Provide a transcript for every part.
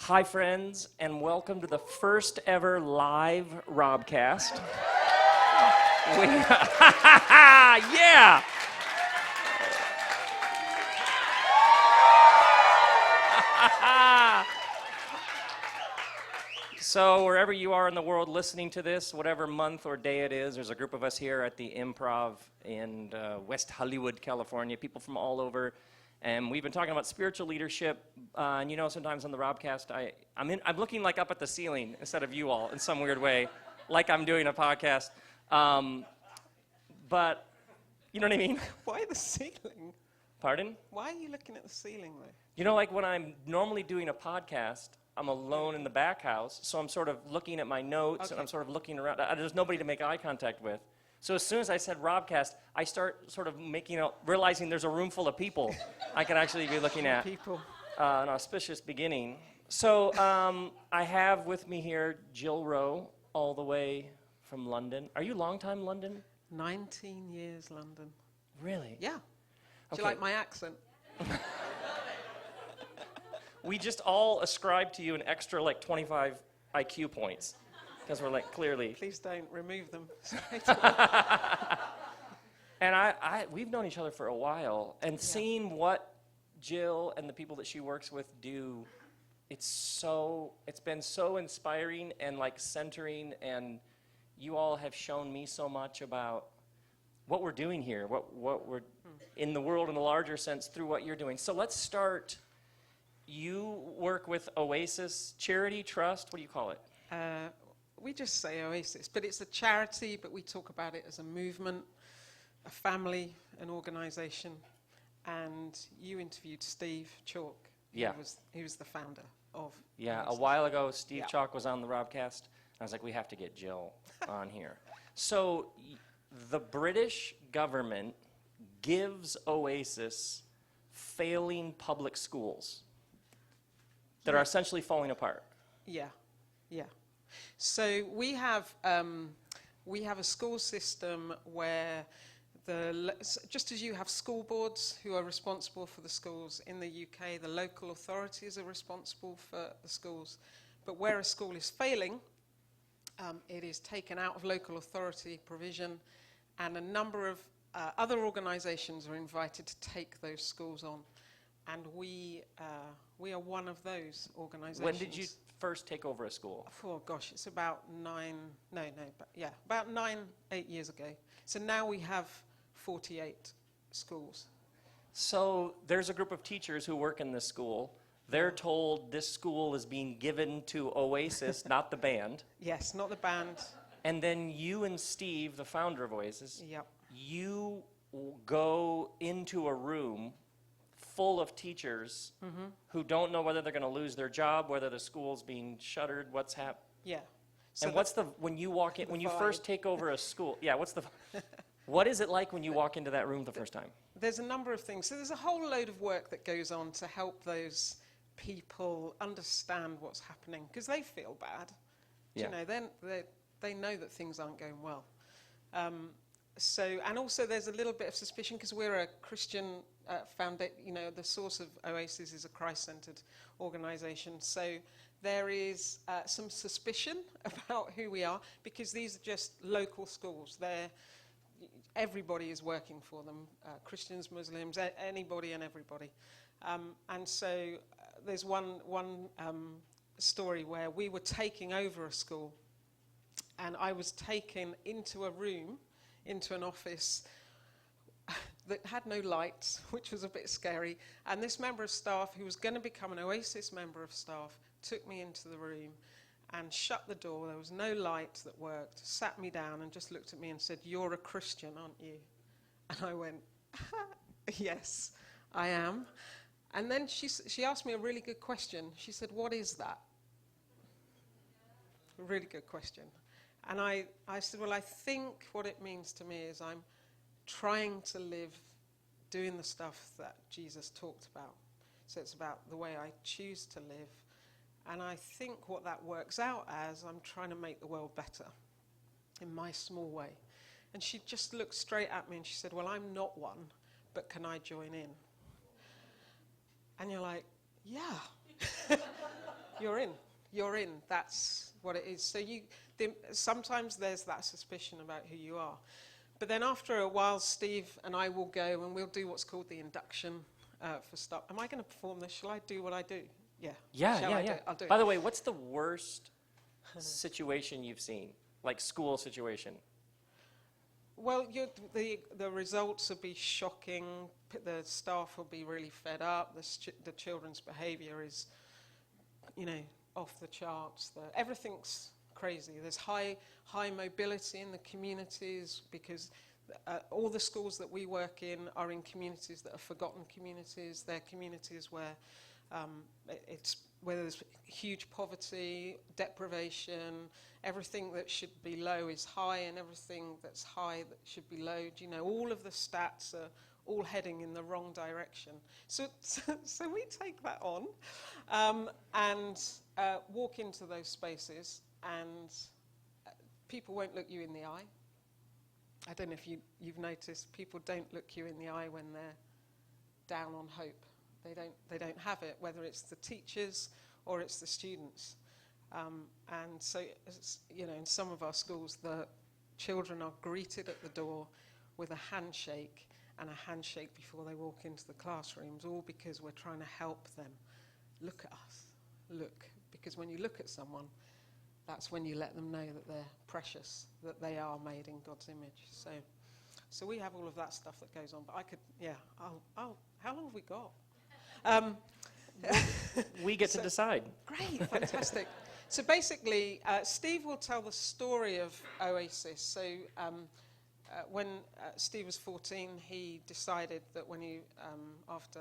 Hi, friends, and welcome to the first ever live RobCast. Yeah! So wherever you are in the world listening to this, whatever month or day it is, there's a group of us here at the Improv in West Hollywood, California, people from all over. And we've been talking about spiritual leadership. And you know, sometimes on the RobCast, I'm looking like up at the ceiling instead of you all in some weird way, like I'm doing a podcast. But you know what I mean? Why the ceiling? Pardon? Why are you looking at the ceiling, though? You know, like when I'm normally doing a podcast, I'm alone in the back house, so I'm sort of looking at my notes, and I'm sort of looking around. There's nobody to make eye contact with. So as soon as I said RobCast, I start sort of realizing there's a room full of people I can actually be looking at. People. An auspicious beginning. So I have with me here Jill Rowe, all the way from London. Are you long-time London? 19 years London. Really? Yeah. Do Okay. you like my accent? We just all ascribe to you an extra 25 IQ points because we're clearly. Please don't remove them. And we've known each other for a while, and seeing what Jill and the people that she works with do, it's been so inspiring and centering, and you all have shown me so much about what we're doing here, what we're in the world in a larger sense through what you're doing. So let's start. You work with Oasis Charity Trust. What do you call it? We just say Oasis, but it's a charity, but we talk about it as a movement, a family, an organization. And you interviewed Steve Chalk. Yeah. He was the founder of Yeah, Oasis. a while ago, Steve Chalk was on the RobCast. I was like, we have to get Jill on here. So the British government gives Oasis failing public schools that are essentially falling apart. Yeah. So we have a school system where just as you have school boards who are responsible for the schools in the UK, the local authorities are responsible for the schools. But where a school is failing, it is taken out of local authority provision, and a number of other organisations are invited to take those schools on. And we are one of those organisations. When did you first take over a school? Oh gosh, it's about 8 years ago. So now we have 48 schools. So there's a group of teachers who work in this school. They're told this school is being given to Oasis, not the band. Yes, not the band. And then you and Steve, the founder of Oasis, Yep. you go into a room full of teachers who don't know whether they're going to lose their job, whether the school's being shuttered, what's happening. Yeah. So And when you walk in, when you first take over a school, what is it like when you walk into that room the first time? there's a number of things. So there's a whole load of work that goes on to help those people understand what's happening, because they feel bad. Yeah. You know, they know that things aren't going well. And also there's a little bit of suspicion because we're a Christian foundation. You know, the source of Oasis is a Christ-centered organization. So there is some suspicion about who we are, because these are just local schools. Everybody is working for them, Christians, Muslims, anybody and everybody. And so there's one story where we were taking over a school, and I was taken into a room, into an office that had no lights, which was a bit scary. And this member of staff, who was going to become an Oasis member of staff, took me into the room and shut the door. There was no light that worked, sat me down and just looked at me and said, "You're a Christian, aren't you?" And I went, "Yes, I am." And then she asked me a really good question. She said, "What is that?" A really good question. And I said, "Well, I think what it means to me is I'm trying to live doing the stuff that Jesus talked about. So it's about the way I choose to live. And I think what that works out as, I'm trying to make the world better in my small way." And she just looked straight at me and she said, "Well, I'm not one, but can I join in?" And you're like, yeah. you're in. You're in. That's what it is. So sometimes there's that suspicion about who you are. But then after a while, Steve and I will go and we'll do what's called the induction for stuff. Am I going to perform this? Shall I do what I do? Yeah. Shall I do it? I'll do it. By the way, what's the worst situation you've seen? Like school situation? Well, the results will be shocking. The staff will be really fed up. The children's behaviour is, off the charts. Everything's crazy. There's high mobility in the communities because all the schools that we work in are in communities that are forgotten communities. They're communities where where there's huge poverty, deprivation. Everything that should be low is high, and everything that's high that should be low. All of the stats are all heading in the wrong direction. So we take that on and walk into those spaces, and people won't look you in the eye. I don't know if you've noticed, people don't look you in the eye when they're down on hope. They don't have it, whether it's the teachers or it's the students. And so, in some of our schools, the children are greeted at the door with a handshake and a handshake before they walk into the classrooms, all because we're trying to help them. Look at us. Look. Because when you look at someone, that's when you let them know that they're precious, that they are made in God's image. So we have all of that stuff that goes on. But how long have we got? We get to decide. Great, fantastic. So basically, Steve will tell the story of Oasis. So when Steve was 14, he decided that after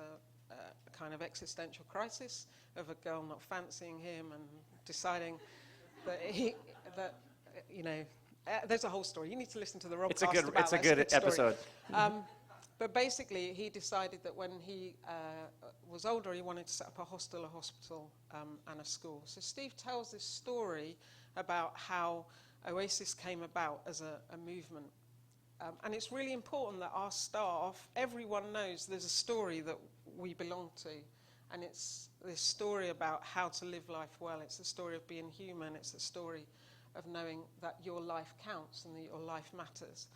a kind of existential crisis of a girl not fancying him and deciding that there's a whole story. You need to listen to the RobCast. It's a good episode. But basically, he decided that when he was older, he wanted to set up a hostel, a hospital, and a school. So Steve tells this story about how Oasis came about as a movement. And it's really important that our staff, everyone knows there's a story that we belong to. And it's this story about how to live life well. It's the story of being human. It's the story of knowing that your life counts and that your life matters.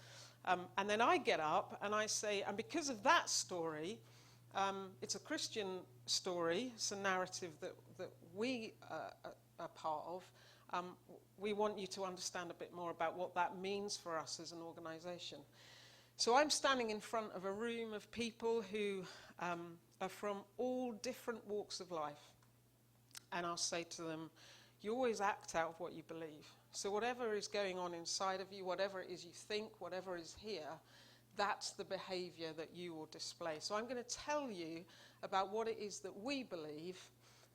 And then I get up and I say, and because of that story, it's a Christian story, it's a narrative that we are part of. We want you to understand a bit more about what that means for us as an organisation. So I'm standing in front of a room of people who are from all different walks of life. And I'll say to them, you always act out what you believe. So whatever is going on inside of you, whatever it is you think, whatever is here, that's the behaviour that you will display. So I'm going to tell you about what it is that we believe,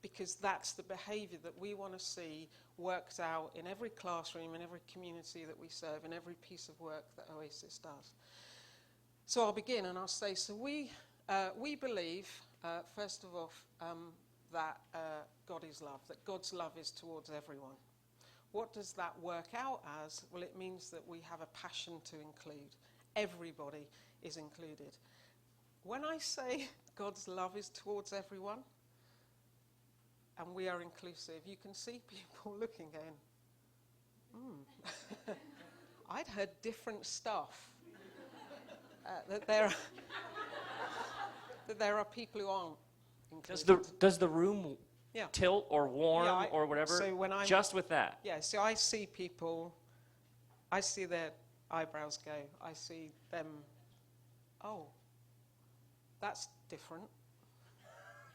because that's the behaviour that we want to see worked out in every classroom, in every community that we serve, in every piece of work that Oasis does. So I'll begin and I'll say, so we believe, first of all, that God is love, that God's love is towards everyone. What does that work out as? Well, it means that we have a passion to include. Everybody is included. When I say God's love is towards everyone, and we are inclusive, you can see people looking going, I'd heard different stuff. That there are people who aren't included. Does the room tilt or warm or whatever, so just with that? Yeah, so I see people, I see their eyebrows go, I see them, oh, that's different.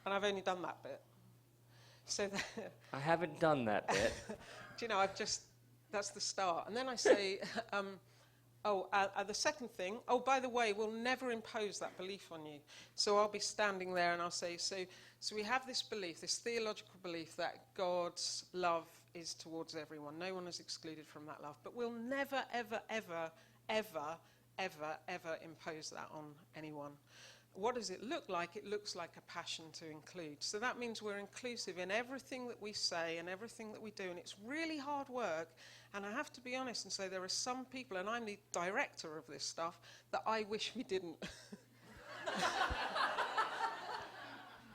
And I've only done that bit. So I haven't done that bit. Do you know, that's the start. And then I say, the second thing, by the way, we'll never impose that belief on you. So I'll be standing there and I'll say, so we have this belief, this theological belief that God's love is towards everyone. No one is excluded from that love. But we'll never, ever, ever, ever, ever, ever impose that on anyone. What does it look like? It looks like a passion to include. So that means we're inclusive in everything that we say and everything that we do. And it's really hard work. And I have to be honest and say there are some people, and I'm the director of this stuff, that I wish we didn't.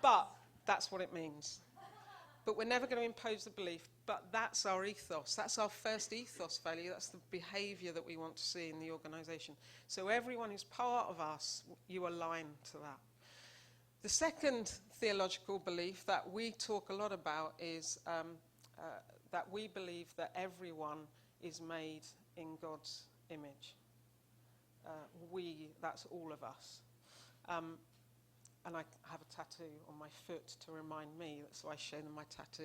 But that's what it means. But we're never going to impose the belief. But that's our ethos. That's our first ethos value. That's the behavior that we want to see in the organization. So everyone who's part of us, you align to that. The second theological belief that we talk a lot about is that we believe that everyone is made in God's image. That's all of us. And I have a tattoo on my foot to remind me, so I show them my tattoo,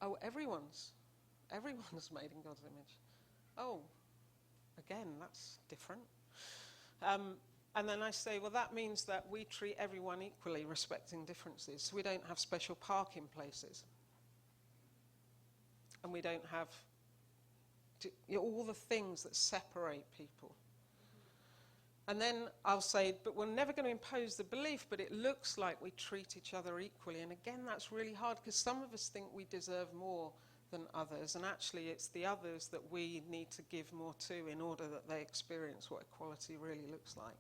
and everyone's made in God's image. Oh, again, that's different. And then I say, well, that means that we treat everyone equally, respecting differences. So we don't have special parking places. And we don't have all the things that separate people. And then I'll say, but we're never going to impose the belief, but it looks like we treat each other equally. And again, that's really hard, because some of us think we deserve more than others. And actually, it's the others that we need to give more to in order that they experience what equality really looks like.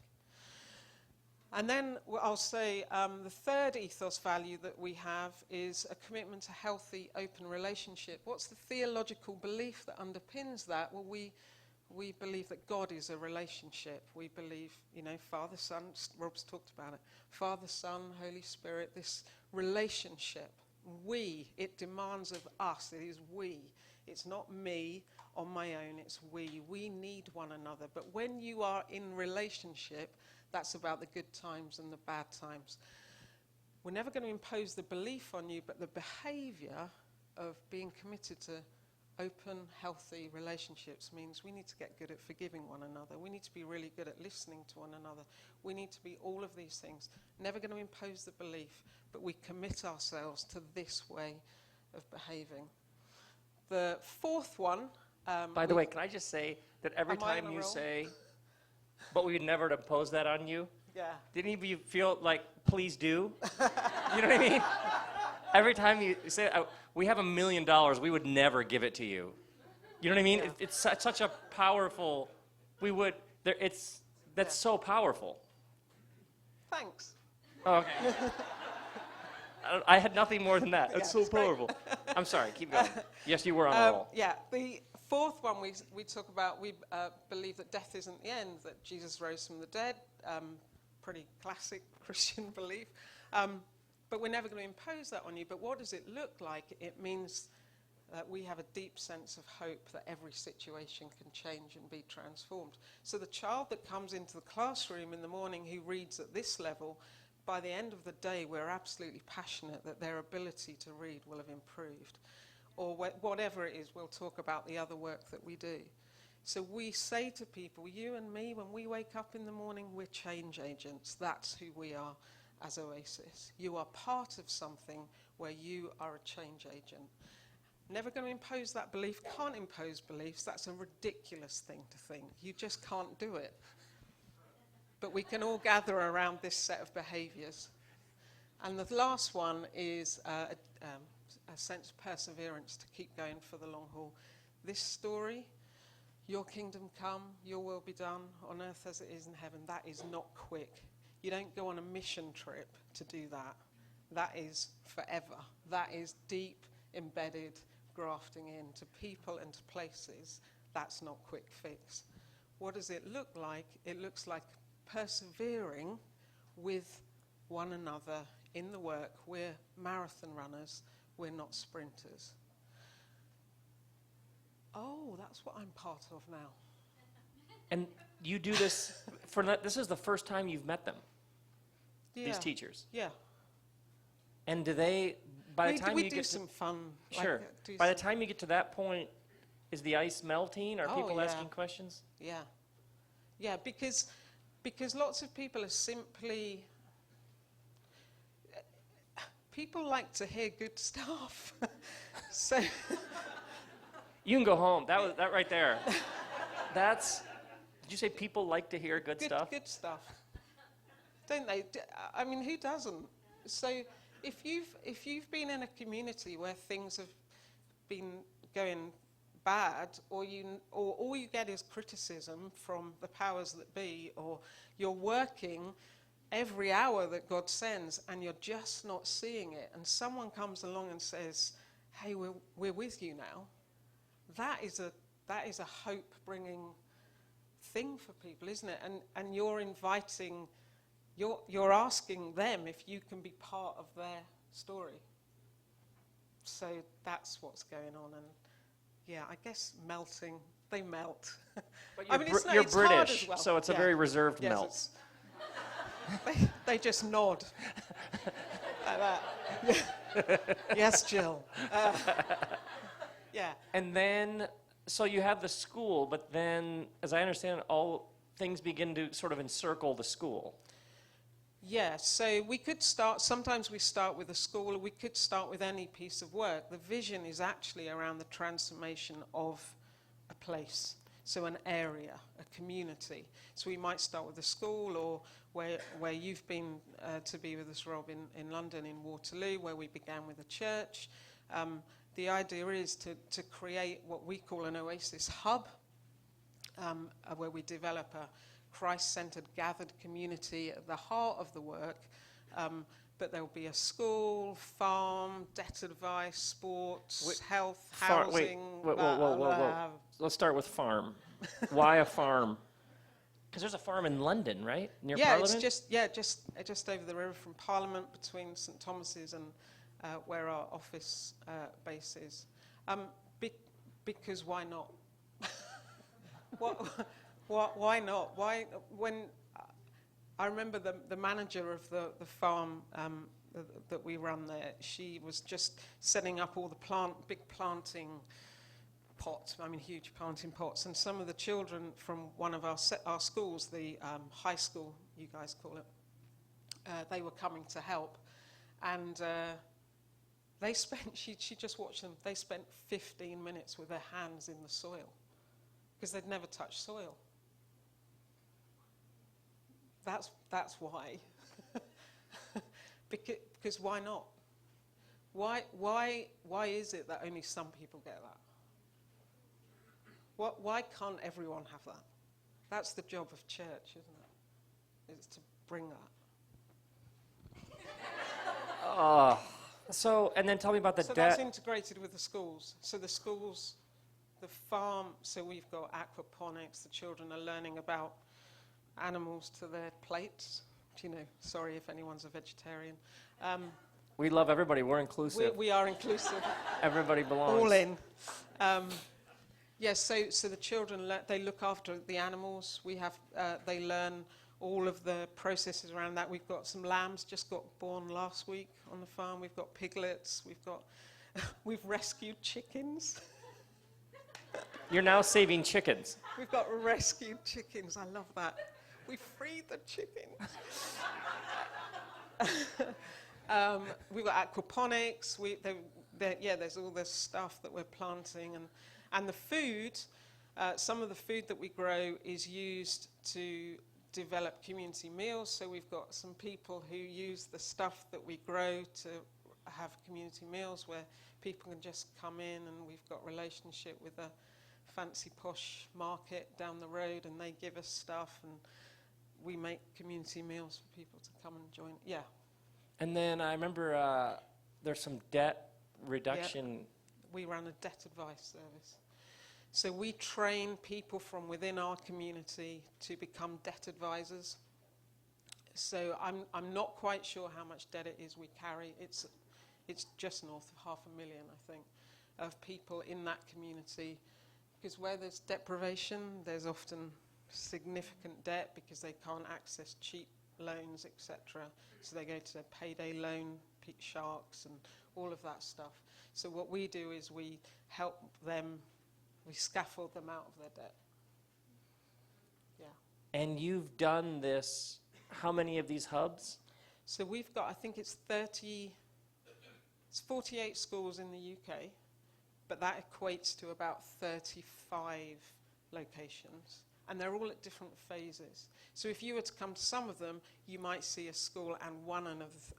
And then I'll say the third ethos value that we have is a commitment to healthy, open relationship. What's the theological belief that underpins that? Well, we believe that God is a relationship. We believe, Father, Son, Rob's talked about it, Father, Son, Holy Spirit, this relationship. It demands of us, it is we. It's not me on my own, it's we. We need one another. But when you are in relationship, that's about the good times and the bad times. We're never going to impose the belief on you, but the behavior of being committed to open, healthy relationships means we need to get good at forgiving one another. We need to be really good at listening to one another. We need to be all of these things. Never going to impose the belief, but we commit ourselves to this way of behaving. The fourth one... By the way, can I just say that every time you say, but we would never impose that on you, didn't any of you feel like, please do? You know what I mean? Every time you say, we have $1 million, we would never give it to you. You know what I mean? Yeah. It's such a powerful, that's so powerful. Thanks. Oh, okay. I had nothing more than that. It's so it's great. powerful. I'm sorry, keep going. Yes, you were on a roll. The fourth one we talk about, we believe that death isn't the end, that Jesus rose from the dead. Pretty classic Christian belief. But we're never going to impose that on you. But what does it look like? It means that we have a deep sense of hope that every situation can change and be transformed. So the child that comes into the classroom in the morning who reads at this level, by the end of the day, we're absolutely passionate that their ability to read will have improved. Or whatever it is, we'll talk about the other work that we do. So we say to people, you and me, when we wake up in the morning, we're change agents. That's who we are as Oasis. You are part of something where you are a change agent. Never going to impose that belief, can't impose beliefs. That's a ridiculous thing to think. You just can't do it. But we can all gather around this set of behaviours. And the last one is a sense of perseverance to keep going for the long haul. This story, your kingdom come, your will be done on earth as it is in heaven, that is not quick. You don't go on a mission trip to do that. That is forever. That is deep, embedded grafting into people and to places. That's not quick fix. What does it look like? It looks like persevering with one another in the work. We're marathon runners. We're not sprinters. Oh, that's what I'm part of now. And you do this, this is the first time you've met them, these teachers. Yeah. And do they, by the time we you do get some fun. Sure. By the time you get to that point, is the ice melting? Are people asking questions? Yeah. Yeah, because lots of people are simply... People like to hear good stuff. So... You can go home. That right there. That's... Did you say people like to hear good stuff? Good stuff. Don't they? I mean, who doesn't? So if you've been in a community where things have been going bad, or all you get is criticism from the powers that be, or you're working every hour that God sends, and you're just not seeing it, and someone comes along and says, hey, we're with you now, that is a hope-bringing thing for people, isn't it? And you're inviting, you're asking them if you can be part of their story. So that's what's going on, and yeah, I guess they melt. But you're, I mean, you're it's hard British, as well. so it's a very reserved Yes, melt. they just nod like that. Yes, Jill. Yeah. And then, so you have the school, but then, as I understand, all things begin to sort of encircle the school. Yeah, so we could sometimes we start with a school, or we could start with any piece of work. The vision is actually around the transformation of a place, so an area, a community. So we might start with a school, or where you've been to be with us, Rob, in London, in Waterloo, where we began with a church. The idea is to create what we call an Oasis hub, where we develop a Christ-centered gathered community at the heart of the work, but there will be a school, farm, debt advice, sports, health, housing. Whoa. Let's start with farm. Why a farm? Because there's a farm in London, right? Near Parliament? It's just over the river from Parliament, between St Thomas's and where our office base is. Because why not? Why not? Why, when I remember the manager of the farm that we run there, she was just setting up all the big planting pots, huge planting pots, and some of the children from one of our schools, the high school, you guys call it, they were coming to help, and they spent, she just watched them, they spent 15 minutes with their hands in the soil, because they'd never touched soil. That's why. Because why not? Why is it that only some people get that? Why can't everyone have that? That's the job of church, isn't it? Is to bring that. So, and then tell me about the So debt. that's integrated with the schools. So the schools, the farm, so we've got aquaponics, the children are learning about animals to their plates. Sorry if anyone's a vegetarian. We love everybody. We're inclusive. We are inclusive. Everybody belongs. All in. Yes, so the children, they look after the animals. They learn all of the processes around that. We've got some lambs just got born last week on the farm. We've got piglets. We've rescued chickens. You're now saving chickens. We've got rescued chickens. I love that. We freed the chickens. We've got aquaponics. There's all this stuff that we're planting, and the food. Some of the food that we grow is used to develop community meals. So we've got some people who use the stuff that we grow to have community meals where people can just come in, and we've got relationship with a fancy posh market down the road, and they give us stuff, and we make community meals for people to come and join. Yeah. And then I remember there's some debt reduction. Yeah. We run a debt advice service. So we train people from within our community to become debt advisors. So I'm not quite sure how much debt it is we carry. It's just north of 500,000, I think, of people in that community. Because where there's deprivation, there's often significant debt because they can't access cheap loans, etc. So they go to payday loan sharks and all of that stuff. So what we do is we help them, we scaffold them out of their debt. Yeah. And you've done this, how many of these hubs? So we've got, I think it's 48 schools in the UK, but that equates to about 35 locations. And they're all at different phases. So if you were to come to some of them, you might see a school and one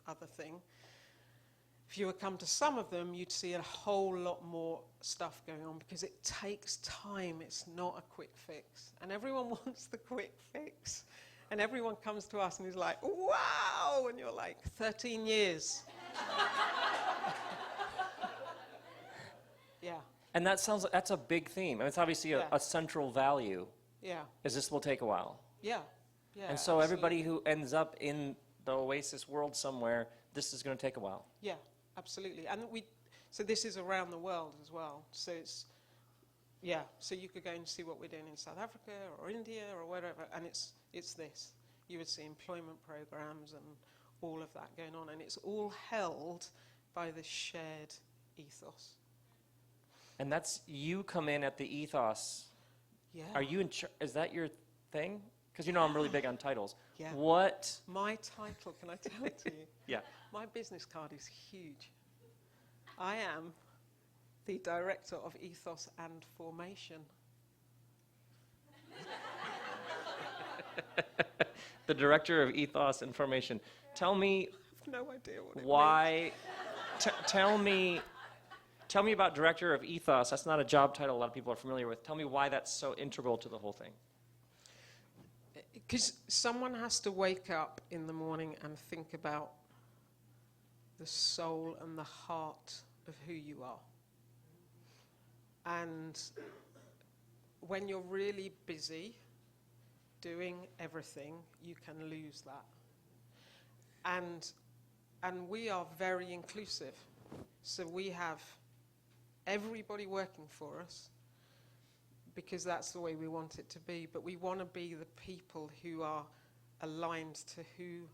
other thing. If you were to come to some of them, you'd see a whole lot more stuff going on because it takes time. It's not a quick fix. And everyone wants the quick fix. And everyone comes to us and is like, wow! And you're like, 13 years. Yeah. And that sounds like that's a big theme. And it's obviously a central value. Yeah. Is this will take a while. Yeah. Yeah. And so absolutely. everybody who ends up in the Oasis world somewhere, this is going to take a while. Yeah, absolutely. And so this is around the world as well. So so you could go and see what we're doing in South Africa or India or wherever, and it's this. You would see employment programs and all of that going on, and it's all held by this shared ethos. And that's, you come in at the ethos. Yeah. Are you is that your thing? Because you know I'm really big on titles. Yeah. What? My title, can I tell it to you? Yeah. My business card is huge. I am the Director of Ethos and Formation. The Director of Ethos and Formation. Tell me I have no idea what it why. Tell me about Director of Ethos. That's not a job title a lot of people are familiar with. Tell me why that's so integral to the whole thing. Because someone has to wake up in the morning and think about the soul and the heart of who you are. And when you're really busy doing everything, you can lose that. And we are very inclusive. So we have everybody working for us because that's the way we want it to be. But we want to be the people who are aligned to who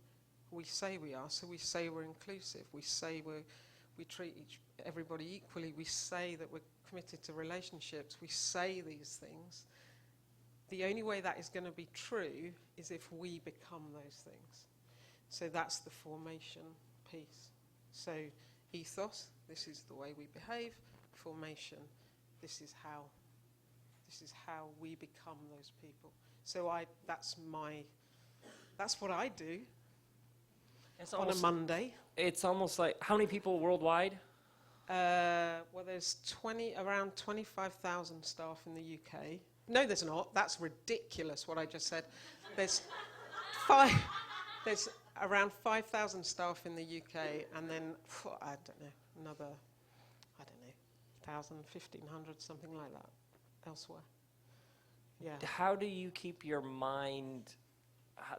we say we are. So we say we're inclusive. We say we treat everybody equally. We say that we're committed to relationships. We say these things. The only way that is going to be true is if we become those things. So that's the formation piece. So ethos, this is the way we behave. Formation, this is how we become those people. So that's what I do on a Monday. It's almost like, how many people worldwide? Well, there's around 25,000 staff in the UK. No, there's not. That's ridiculous, what I just said. There's around 5,000 staff in the UK, and then, I don't know, another, 1,000, 1,500, something like that, elsewhere. Yeah. How do you keep your mind,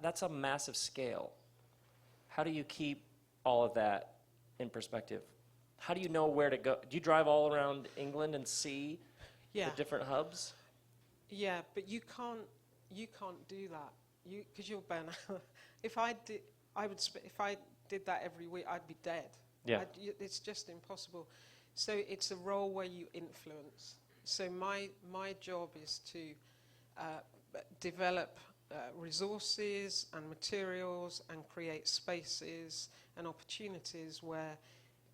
that's a massive scale. How do you keep all of that in perspective? How do you know where to go? Do you drive all around England and see the different hubs? Yeah, but you can't do that. Because you'll burn out. If I did that every week, I'd be dead. Yeah. It's just impossible. So it's a role where you influence. So my job is to develop resources and materials and create spaces and opportunities where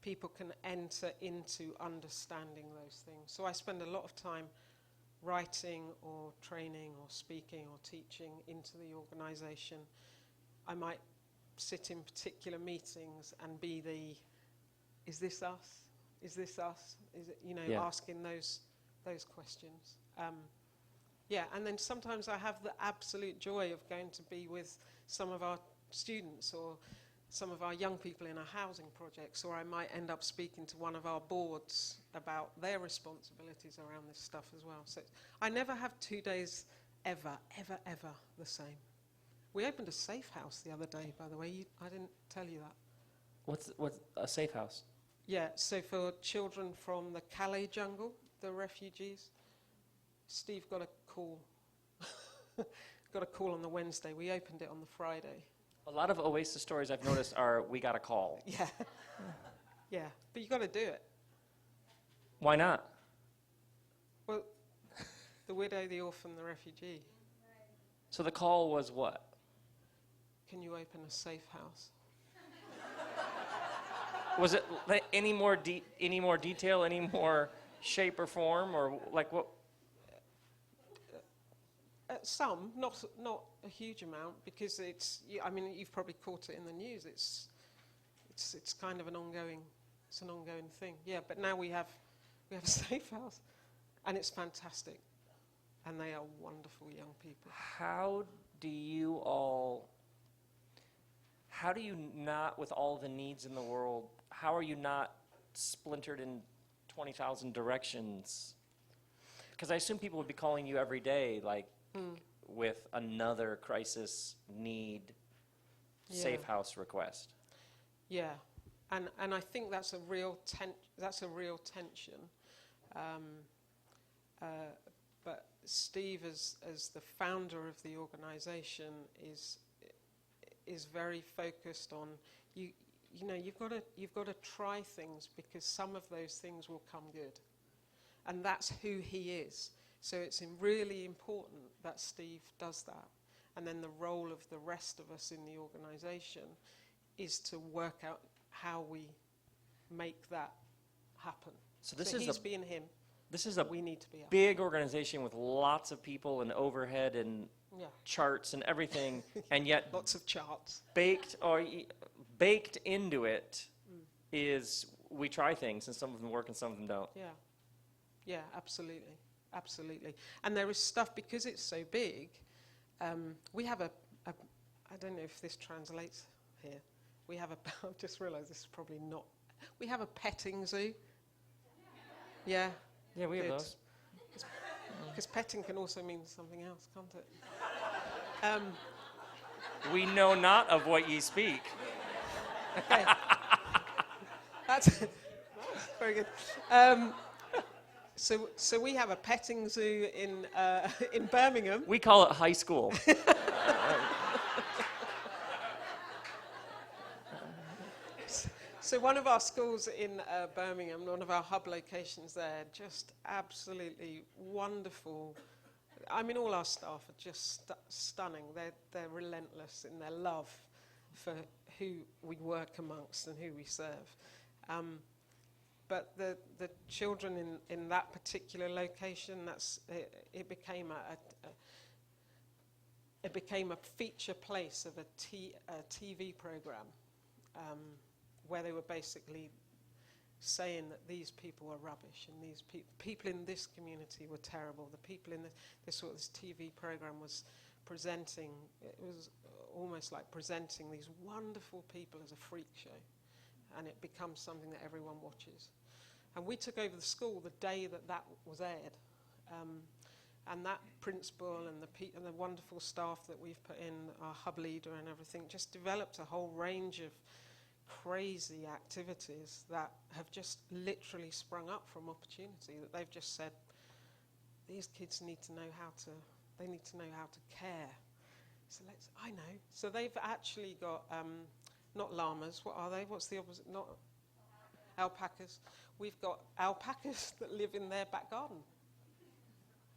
people can enter into understanding those things. So I spend a lot of time writing or training or speaking or teaching into the organisation. I might sit in particular meetings and be is this us? Is this us? Is it, asking those questions. And then sometimes I have the absolute joy of going to be with some of our students or some of our young people in our housing projects, or I might end up speaking to one of our boards about their responsibilities around this stuff as well. So I never have 2 days ever the same. We opened a safe house the other day, by the way. I didn't tell you that. What's a safe house? Yeah, so for children from the Calais jungle, the refugees, Steve got a call. Got a call on the Wednesday. We opened it on the Friday. A lot of Oasis stories I've noticed are, we got a call. Yeah. Yeah, but you got to do it. Why not? Well, the widow, the orphan, the refugee. So the call was what? Can you open a safe house? Was it any more detail, any more shape or form, or like what? Some, not a huge amount, because you've probably caught it in the news. It's kind of an ongoing thing. Yeah, but now we have a safe house, and it's fantastic, and they are wonderful young people. How do you all, how do you not, with all the needs in the world, how are you not splintered in 20,000 directions? Because I assume people would be calling you every day, like, with another crisis need, safe house request. Yeah, and I think that's a real tension. But Steve, as the founder of the organisation, is very focused on you know you've got to try things, because some of those things will come good, and that's who he is. So it's really important that Steve does that, and then the role of the rest of us in the organisation is to work out how we make that happen. So this he's being him. This is a we need to be big organization with lots of people and overhead and charts and everything, and yet lots of charts. Baked into it is we try things, and some of them work and some of them don't. Yeah, absolutely. And there is stuff, because it's so big, we have I don't know if this translates here. We have I've just realised this is probably not. We have a petting zoo. Yeah. Yeah, we have those. Because petting can also mean something else, can't it? We know not of what ye speak. Okay. That's very good. So we have a petting zoo in Birmingham. We call it high school. So one of our schools in Birmingham, one of our hub locations there, just absolutely wonderful. I mean, all our staff are just stunning. They're relentless in their love for who we work amongst and who we serve. But the children in that particular location, it became a feature place of a TV program. Where they were basically saying that these people are rubbish, and these people in this community were terrible. The people in this TV program was presenting, it was almost like presenting these wonderful people as a freak show, and it becomes something that everyone watches. And we took over the school the day that was aired, and that principal and the wonderful staff that we've put in, our hub leader and everything, just developed a whole range of crazy activities that have just literally sprung up from opportunity, that they've just said, these kids need to know how to care. So they've actually got, not llamas, what are they? What's the opposite? Not alpacas. We've got alpacas that live in their back garden.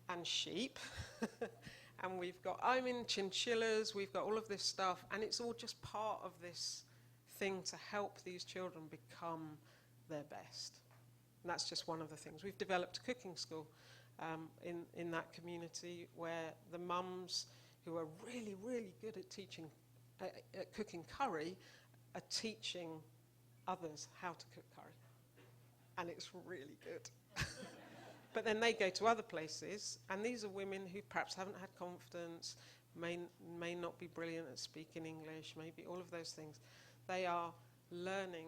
And sheep. And we've got, chinchillas, we've got all of this stuff, and it's all just part of this thing to help these children become their best. And that's just one of the things. We've developed a cooking school in that community, where the mums who are really, really good at teaching, at cooking curry, are teaching others how to cook curry. And it's really good. But then they go to other places, and these are women who perhaps haven't had confidence, may not be brilliant at speaking English, maybe all of those things. They are learning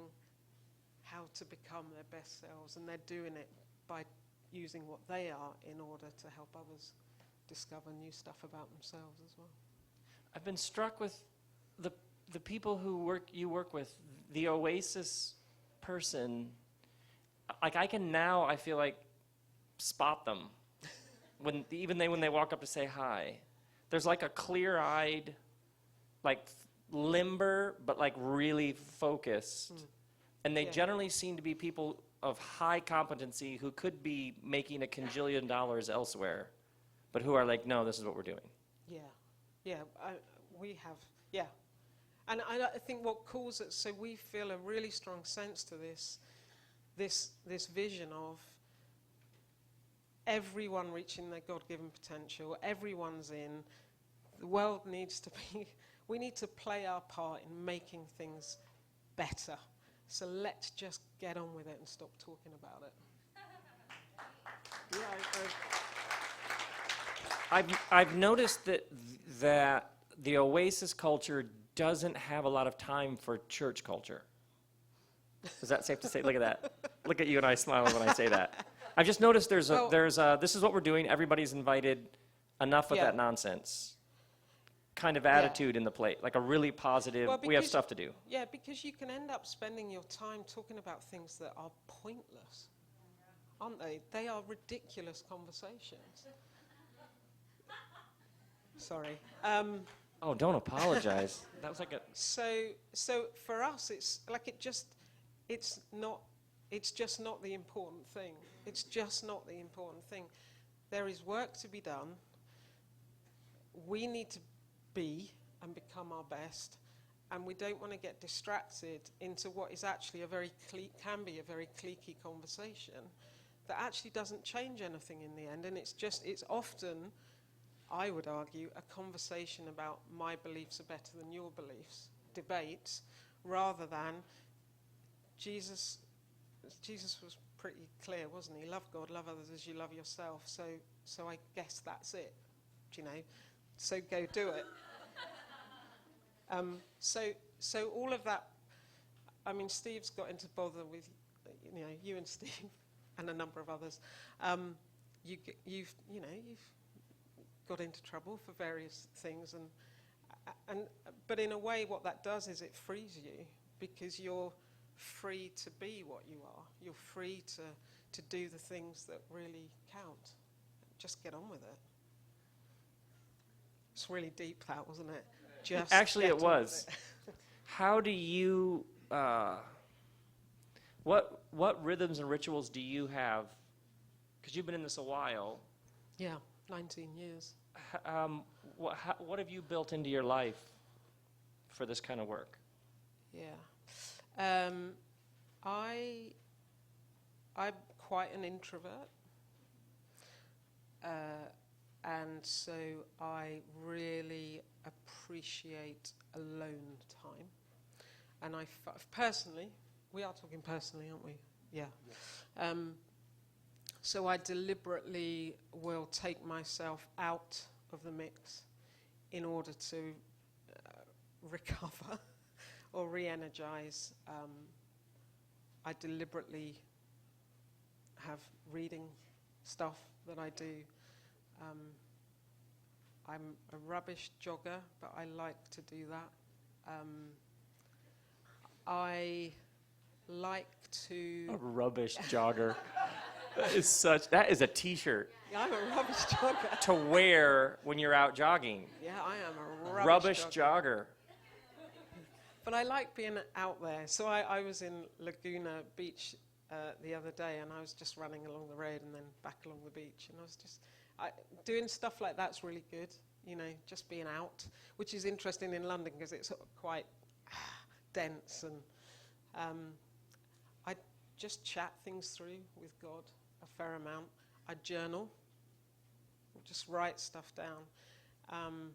how to become their best selves, and they're doing it by using what they are in order to help others discover new stuff about themselves as well. I've been struck with the people you work with, the Oasis person. Like, I can now, I feel like, spot them when they walk up to say hi. There's like a clear-eyed, like, limber, but like really focused. And they generally seem to be people of high competency who could be making $1 cajillion elsewhere, but who are like, no, this is what we're doing. And I think what calls it, so we feel a really strong sense to this vision of everyone reaching their God-given potential, everyone's in, the world needs to be, we need to play our part in making things better. So let's just get on with it and stop talking about it. I've noticed that the Oasis culture doesn't have a lot of time for church culture. Is that safe to say? Look at that. Look at you and I smiling when I say that. I've just noticed this is what we're doing. Everybody's invited. Enough of Yeah. that nonsense kind of attitude in the plate, like a really positive, we have stuff to do. Yeah, because you can end up spending your time talking about things that are pointless, aren't they? They are ridiculous conversations. Sorry. Oh, don't apologize. That was like a... So for us, it's like it's just not the important thing. It's just not the important thing. There is work to be done. We need to be and become our best, and we don't want to get distracted into what is actually can be a very cliquey conversation that actually doesn't change anything in the end, and it's often, I would argue, a conversation about my beliefs are better than your beliefs, debates, rather than Jesus was pretty clear, wasn't he? Love God, love others as you love yourself. So I guess that's it, you know. So go do it. So all of that. I mean, Steve's got into bother with, you and Steve, and a number of others. You've got into trouble for various things, but in a way, what that does is it frees you, because you're free to be what you are. You're free to do the things that really count. Just get on with it. It's really deep, that, wasn't it? Just Actually, get it on was. with it. How do you, what rhythms and rituals do you have? Because you've been in this a while. Yeah, 19 years. What have you built into your life for this kind of work? Yeah. I'm quite an introvert. And so I really appreciate alone time. And personally, we are talking personally, aren't we? Yeah. So I deliberately will take myself out of the mix in order to recover or re-energize. I deliberately have reading stuff that I do. I'm a rubbish jogger, but I like to do that. I like to... A rubbish jogger. That is a t-shirt Yeah, I'm a rubbish jogger. to wear when you're out jogging. Yeah, I am a Rubbish jogger. jogger. But I like being out there. So I was in Laguna Beach the other day, and I was just running along the road and then back along the beach. And I was just... doing stuff like that's really good, just being out, which is interesting in London because it's sort of quite dense, and I just chat things through with God a fair amount. I journal, just write stuff down.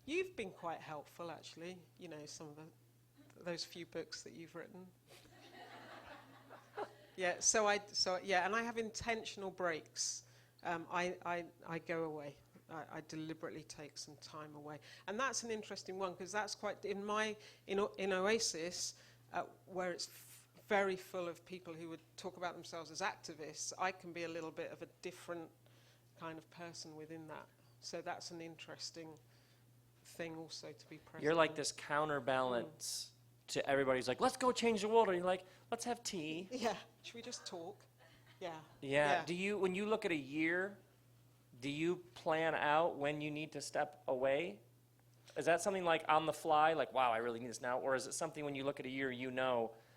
You've been quite helpful, actually, some of those few books that you've written. Yeah, and I have intentional breaks. I go away. I deliberately take some time away, and that's an interesting one because that's quite in Oasis, where it's very full of people who would talk about themselves as activists. I can be a little bit of a different kind of person within that, so that's an interesting thing also to be present. You're like this counterbalance to everybody who's like, let's go change the world, and you're like, let's have tea. Yeah, should we just talk? Yeah. Yeah. When you look at a year, do you plan out when you need to step away? Is that something like on the fly, like, wow, I really need this now? Or is it something when you look at a year,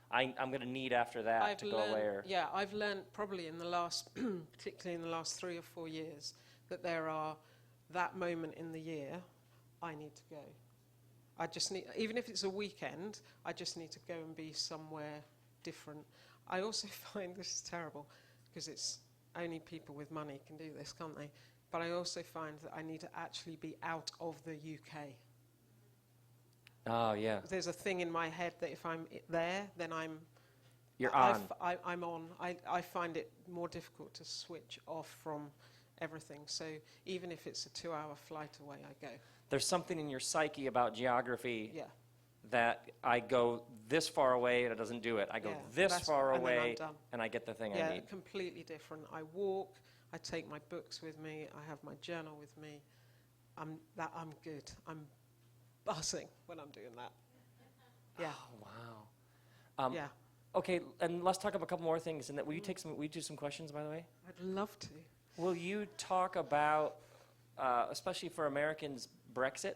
I'm going to need after that to go away? Yeah, I've learned probably in the last, particularly in the last 3 or 4 years, that there are that moment in the year, I need to go. I just need, even if it's a weekend, I just need to go and be somewhere different. I also find, this is terrible, because it's only people with money can do this, can't they? But I also find that I need to actually be out of the UK. Oh, yeah. There's a thing in my head that if I'm there, then You're on. I'm on. I find it more difficult to switch off from everything. So even if it's a 2-hour flight away, I go. there's something in your psyche about geography Yeah. that I go this far away and it doesn't do it. I go Yeah, this that's- far and then I'm away done. and I get the thing I Yeah, need. completely different. I walk, I take my books with me, I have my journal with me. I'm good. I'm buzzing when I'm doing that. Yeah. Oh, wow. Yeah. Okay, and let's talk about a couple more things. And that will you do some questions, by the way? I'd love to. Will you talk about, especially for Americans, Brexit?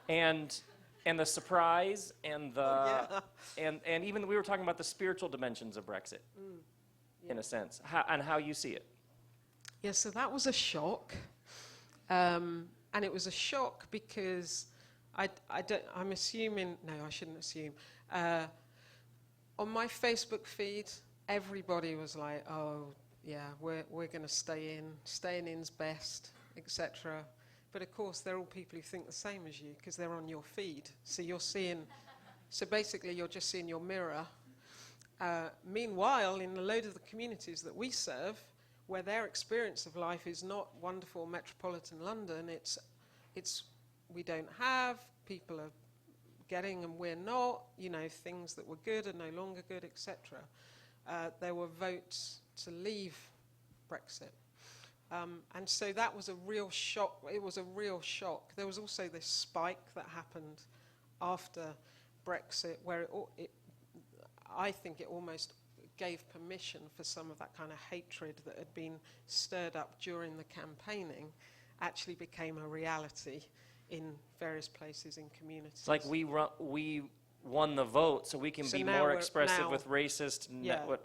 and the surprise and the and even we were talking about the spiritual dimensions of Brexit, in a sense, and how you see it. Yeah, so that was a shock. And it was a shock because I'm assuming, no, I shouldn't assume. On my Facebook feed, everybody was like, oh, yeah, we're going to stay in. Staying in's best, etc. But of course, they're all people who think the same as you because they're on your feed. So you're seeing, so basically you're just seeing your mirror. Meanwhile, in a load of the communities that we serve, where their experience of life is not wonderful metropolitan London, it's we don't have, people are getting and we're not, things that were good are no longer good, etc. There were votes to leave Brexit. And so that was a real shock. It was a real shock. There was also this spike that happened after Brexit where I think it almost gave permission for some of that kind of hatred that had been stirred up during the campaigning actually became a reality in various places in communities. It's like we won the vote, so we can So be now more we're- expressive now- with racist,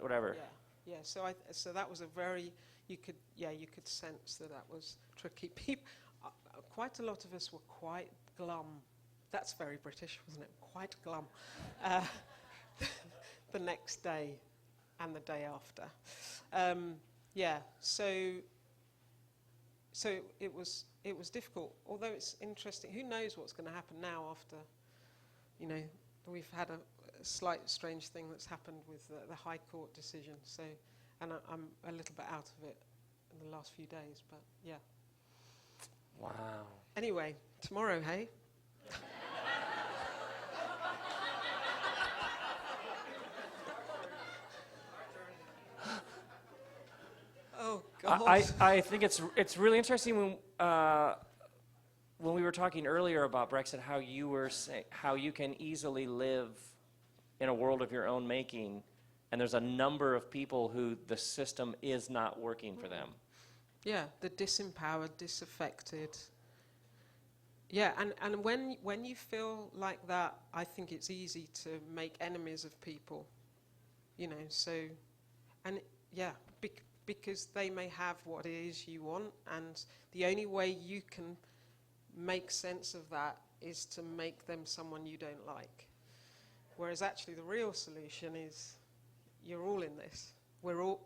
whatever. Yeah. So that was a very, you could sense that was tricky. Quite a lot of us were quite glum. That's very British, wasn't it? Quite glum. The next day and the day after. So it was difficult. Although it's interesting, who knows what's going to happen now after, we've had a slight strange thing that's happened with the High Court decision. So, and I'm a little bit out of it in the last few days, but yeah. Wow. Anyway, tomorrow, hey? Oh God! I think it's really interesting when we were talking earlier about Brexit, how you were saying how you can easily live in a world of your own making, and there's a number of people who the system is not working for them. Yeah, the disempowered, disaffected. Yeah, and when you feel like that, I think it's easy to make enemies of people. So, and yeah, because they may have what it is you want, and the only way you can make sense of that is to make them someone you don't like. Whereas actually the real solution is you're all in this. We're all,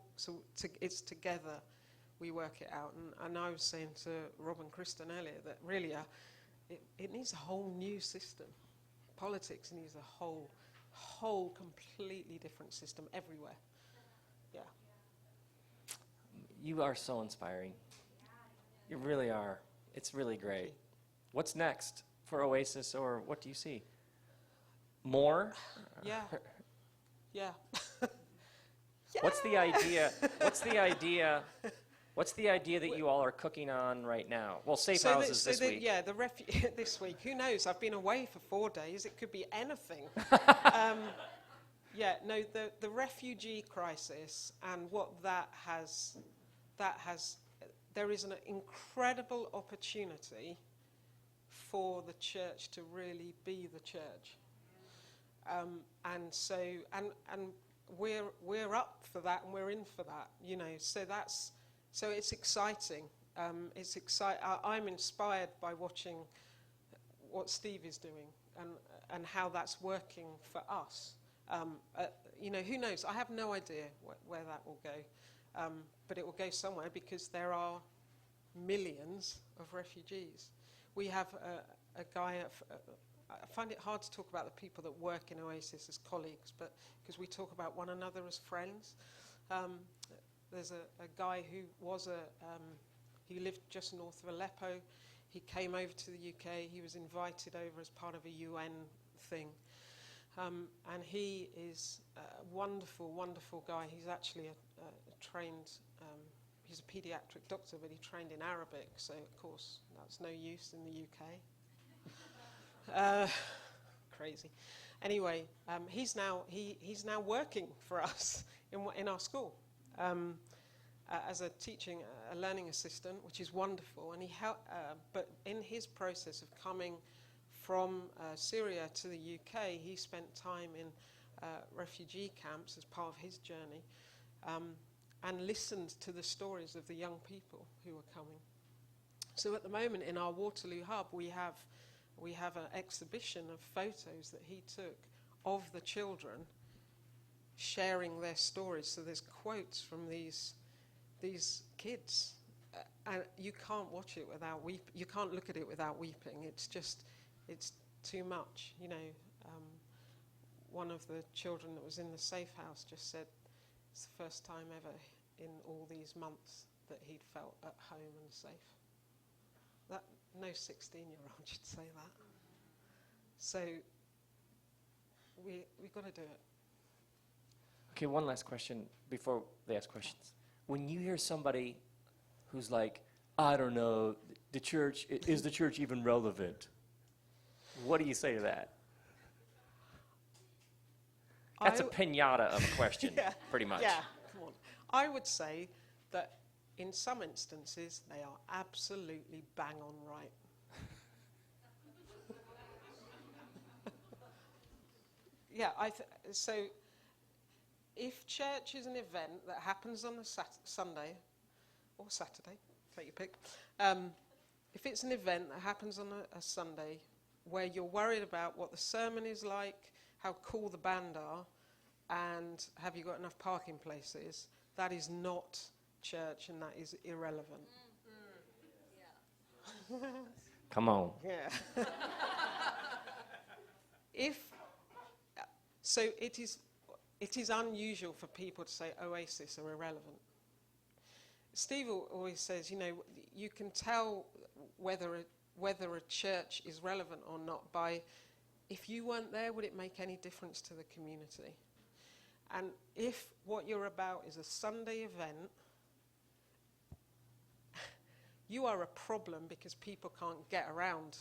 it's together we work it out. And I was saying to Rob and Kristen earlier that really it needs a whole new system. Politics needs a whole completely different system everywhere. Yeah. You are so inspiring. You really are. It's really great. What's next for Oasis, or what do you see? More? Yeah. Yeah. What's the idea? What's the idea that you all are cooking on right now? Well, Safe Houses this week. Yeah, this week. Who knows? I've been away for 4 days. It could be anything. The refugee crisis and what that has, there is an incredible opportunity for the church to really be the church. And we're up for that, and we're in for that, so it's exciting. I'm inspired by watching what Steve is doing and how that's working for us. Who knows? I have no idea where that will go, but it will go somewhere because there are millions of refugees. We have a guy. I find it hard to talk about the people that work in Oasis as colleagues, but because we talk about one another as friends. There's a guy who lived just north of Aleppo. He came over to the UK. He was invited over as part of a UN thing. And he is a wonderful, wonderful guy. He's actually a trained, he's a pediatric doctor, but he trained in Arabic, so of course that's no use in the UK. Crazy. Anyway, he's now working for us in our school as a learning assistant, which is wonderful. And but in his process of coming from Syria to the UK, he spent time in refugee camps as part of his journey, and listened to the stories of the young people who were coming. So at the moment in our Waterloo hub, we have an exhibition of photos that he took of the children sharing their stories. So there's quotes from these kids, and you can't watch it without weeping. You can't look at it without weeping. It's too much. You know, one of the children that was in the safe house just said it's the first time ever in all these months that he'd felt at home and safe. That no 16-year-old should say that. So we've got to do it. Okay, one last question before they ask questions. When you hear somebody who's like, I don't know, the church, is the church even relevant? What do you say to that? That's a pinata of a question, yeah, pretty much. Yeah, come on. I would say that in some instances they are absolutely bang on right. Yeah, so if church is an event that happens on a Sunday or Saturday, take your pick, if it's an event that happens on a Sunday where you're worried about what the sermon is like, how cool the band are, and have you got enough parking places, that is not church and that is irrelevant. Yeah. Come on. Yeah. So it is unusual for people to say Oasis are irrelevant. Steve always says, you know, you can tell whether a church is relevant or not by, if you weren't there, would it make any difference to the community? And if what you're about is a Sunday event, you are a problem because people can't get around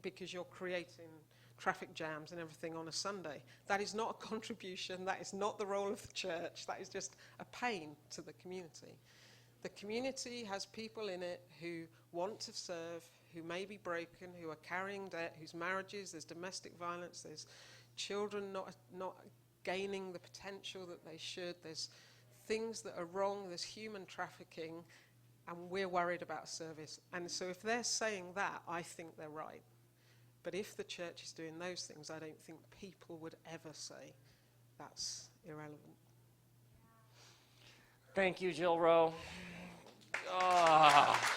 because you're creating traffic jams and everything on a Sunday. That is not a contribution. That is not the role of the church. That is just a pain to the community. The community has people in it who want to serve, who may be broken, who are carrying debt, whose marriages, there's domestic violence, there's children not gaining the potential that they should, there's things that are wrong, there's human trafficking, and we're worried about service. And so if they're saying that, I think they're right. But if the church is doing those things, I don't think people would ever say that's irrelevant. Thank you, Jill Rowe. Oh.